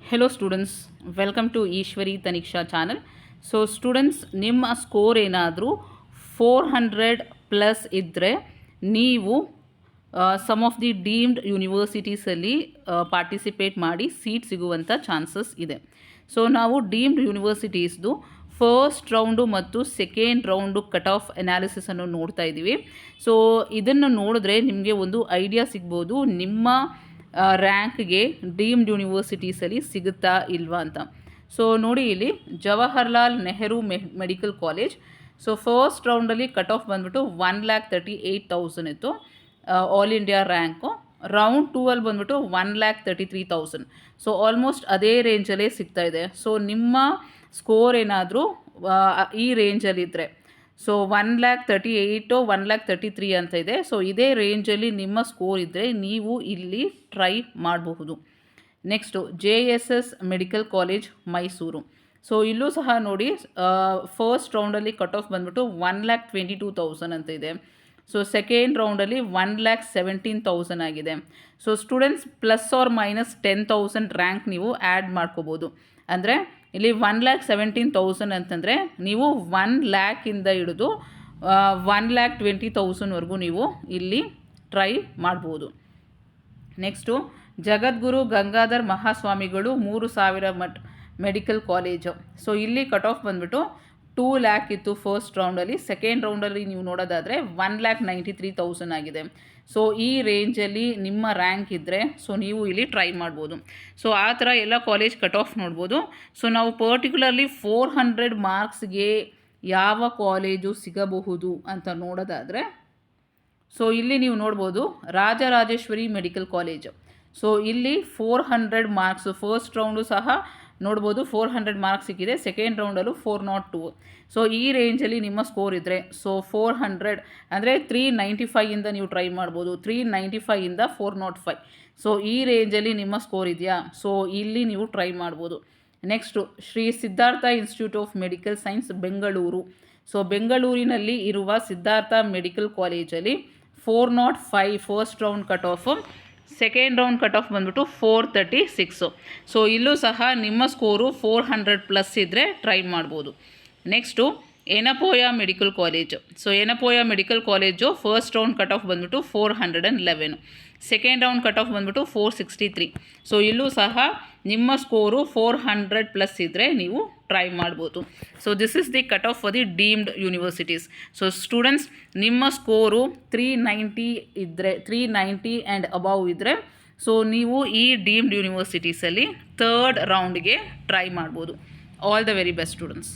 Hello students, welcome to Ishwari Taniksha channel. So students, ನಿಮ್ಮ score ಏನಾದರೂ 400 plus ಇದ್ದರೆ ನೀವು ಸಮ್ ಆಫ್ ದಿ ಡೀಮ್ಡ್ ಯೂನಿವರ್ಸಿಟೀಸಲ್ಲಿ ಪಾರ್ಟಿಸಿಪೇಟ್ ಮಾಡಿ ಸೀಟ್ ಸಿಗುವಂಥ ಚಾನ್ಸಸ್ ಇದೆ. ಸೊ ನಾವು ಡೀಮ್ಡ್ ಯೂನಿವರ್ಸಿಟೀಸ್ದು ಫಸ್ಟ್ ರೌಂಡು ಮತ್ತು ಸೆಕೆಂಡ್ ರೌಂಡು ಕಟ್ ಆಫ್ ಅನಾಲಿಸಿಸನ್ನು ನೋಡ್ತಾ ಇದ್ದೀವಿ. ಸೊ ಇದನ್ನು ನೋಡಿದ್ರೆ ನಿಮಗೆ ಒಂದು ಐಡಿಯಾ ಸಿಗ್ಬೋದು ನಿಮ್ಮ ರ್ಯಾಂಕ್ಗೆ ಡೀಮ್ಡ್ ಯೂನಿವರ್ಸಿಟೀಸಲ್ಲಿ ಸಿಗುತ್ತಾ ಇಲ್ವಾ ಅಂತ. ಸೊ ನೋಡಿ, ಇಲ್ಲಿ Jawaharlal Nehru medical college. So first ರೌಂಡಲ್ಲಿ ಕಟ್ ಆಫ್ ಬಂದ್ಬಿಟ್ಟು 1,38,000 ಇತ್ತು, ಆಲ್ ಇಂಡಿಯಾ ರ್ಯಾಂಕು. ರೌಂಡ್ 2 ಅಲ್ಲಿ ಬಂದ್ಬಿಟ್ಟು 1,33,000. ಸೊ ಆಲ್ಮೋಸ್ಟ್ ಅದೇ ರೇಂಜಲ್ಲೇ ಸಿಗ್ತಾ ಇದೆ. ಸೊ ನಿಮ್ಮ ಸ್ಕೋರ್ ಏನಾದರೂ ಈ ರೇಂಜಲ್ಲಿದ್ದರೆ, ಸೊ 1,38,000 1,33,000 ಅಂತ ಇದೆ. ಸೊ ಇದೇ ರೇಂಜಲ್ಲಿ ನಿಮ್ಮ ಸ್ಕೋರ್ ಇದ್ದರೆ ನೀವು ಇಲ್ಲಿ ಟ್ರೈ ಮಾಡಬಹುದು. Next JSS medical college Mysuru. So ಇಲ್ಲೂ ಸಹ ನೋಡಿ, ಫಸ್ಟ್ ರೌಂಡಲ್ಲಿ ಕಟ್ ಆಫ್ ಬಂದ್ಬಿಟ್ಟು 1,22,000 ಅಂತ ಇದೆ. ಸೊ ಸೆಕೆಂಡ್ ರೌಂಡಲ್ಲಿ 1,17,000 ಆಗಿದೆ. So students plus or minus 10,000 rank ನೀವು ಆ್ಯಡ್ ಮಾಡ್ಕೋಬೋದು. ಅಂದರೆ ಇಲ್ಲಿ 1,17,000 ಅಂತಂದರೆ ನೀವು 1,00,000 ಹಿಡಿದು 1,20,000ವರೆಗೂ ನೀವು ಇಲ್ಲಿ ಟ್ರೈ ಮಾಡ್ಬೋದು. ನೆಕ್ಸ್ಟು ಜಗದ್ಗುರು ಗಂಗಾಧರ್ ಮಹಾಸ್ವಾಮಿಗಳು 3,000 ಮೆಡಿಕಲ್ ಕಾಲೇಜು. ಸೊ ಇಲ್ಲಿ ಕಟ್ ಆಫ್ ಬಂದ್ಬಿಟ್ಟು 2,00,000 ಇತ್ತು ಫಸ್ಟ್ ರೌಂಡಲ್ಲಿ. ಸೆಕೆಂಡ್ ರೌಂಡಲ್ಲಿ ನೀವು ನೋಡೋದಾದರೆ 1,93,000 ಆಗಿದೆ. ಸೊ ಈ ರೇಂಜಲ್ಲಿ ನಿಮ್ಮ ರ್ಯಾಂಕ್ ಇದ್ದರೆ ಸೊ ನೀವು ಇಲ್ಲಿ ಟ್ರೈ ಮಾಡ್ಬೋದು. ಸೊ ಆ ಥರ ಎಲ್ಲ ಕಾಲೇಜ್ ಕಟ್ ಆಫ್ ನೋಡ್ಬೋದು. ಸೊ ನಾವು ಪರ್ಟಿಕ್ಯುಲರ್ಲಿ 400 ಮಾರ್ಕ್ಸ್ಗೆ ಯಾವ ಕಾಲೇಜು ಸಿಗಬಹುದು ಅಂತ ನೋಡೋದಾದರೆ, ಸೊ ಇಲ್ಲಿ ನೀವು ನೋಡ್ಬೋದು ರಾಜರಾಜೇಶ್ವರಿ ಮೆಡಿಕಲ್ ಕಾಲೇಜು. ಸೊ ಇಲ್ಲಿ 400 ಮಾರ್ಕ್ಸು ಫಸ್ಟ್ ರೌಂಡು ಸಹ ನೋಡ್ಬೋದು, 400 ಮಾರ್ಕ್ಸ್ ಸಿಕ್ಕಿದೆ. ಸೆಕೆಂಡ್ ರೌಂಡಲ್ಲೂ 402. ಸೊ ಈ ರೇಂಜಲ್ಲಿ ನಿಮ್ಮ ಸ್ಕೋರ್ ಇದ್ದರೆ, ಸೊ 400 ಅಂದರೆ 395ಇಂದ ನೀವು ಟ್ರೈ ಮಾಡ್ಬೋದು. 395ಇಂದ 405. ಸೊ ಈ ರೇಂಜಲ್ಲಿ ನಿಮ್ಮ ಸ್ಕೋರ್ ಇದೆಯಾ, ಸೊ ಇಲ್ಲಿ ನೀವು ಟ್ರೈ ಮಾಡ್ಬೋದು. Next Shri Siddhartha institute of medical science Bengaluru. So ಬೆಂಗಳೂರಿನಲ್ಲಿ ಇರುವ ಸಿದ್ಧಾರ್ಥ ಮೆಡಿಕಲ್ ಕಾಲೇಜಲ್ಲಿ 405 first round cut off. Second round cut off ಬಂದ್ಬಿಟ್ಟು 436. ಸೊ ಇಲ್ಲೂ ಸಹ ನಿಮ್ಮ ಸ್ಕೋರು 400 ಪ್ಲಸ್ ಇದ್ದರೆ ಟ್ರೈ ಮಾಡ್ಬೋದು. Next Yenepoya medical college. So Yenepoya medical college first round cut off ಬಂದ್ಬಿಟ್ಟು 411. ಸೆಕೆಂಡ್ ರೌಂಡ್ ಕಟ್ ಆಫ್ ಬಂದ್ಬಿಟ್ಟು 463. ಸೊ ಇಲ್ಲೂ ಸಹ ನಿಮ್ಮ ಸ್ಕೋರು 400 ಪ್ಲಸ್ ಇದ್ದರೆ ನೀವು ಟ್ರೈ ಮಾಡ್ಬೋದು. So this is the cut off for the deemed universities. So students, ನಿಮ್ಮ ಸ್ಕೋರು 390 ಇದ್ದರೆ, 390 ಆ್ಯಂಡ್ ಅಬವ್ ಇದ್ದರೆ ಸೊ ನೀವು ಈ ಡೀಮ್ಡ್ ಯೂನಿವರ್ಸಿಟೀಸಲ್ಲಿ ಥರ್ಡ್ ರೌಂಡ್ಗೆ ಟ್ರೈ ಮಾಡ್ಬೋದು. All the very best students.